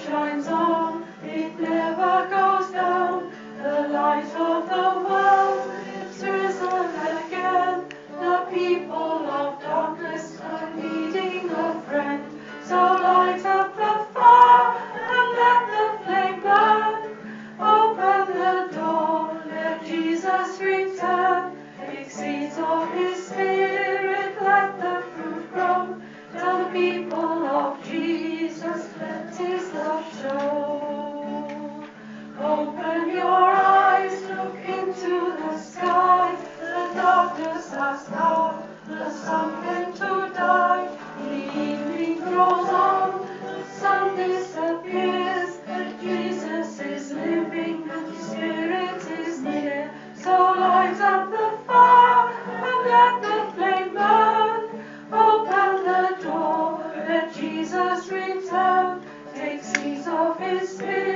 shines on, it never goes down. The light of the world is risen again. The people of darkness are needing a friend. So light up the fire and let the flame burn. Open the door, let Jesus return. Take seeds of His Spirit, let the fruit grow. Tell the people of Jesus, let His love show. Open your eyes, look into the sky. The darkness has come, the sun came to die. The evening grows on, the sun disappears. But Jesus is living, and His Spirit is near. So light up the fire and let the flame burn. Open the door, let Jesus return. Take seeds of His Spirit.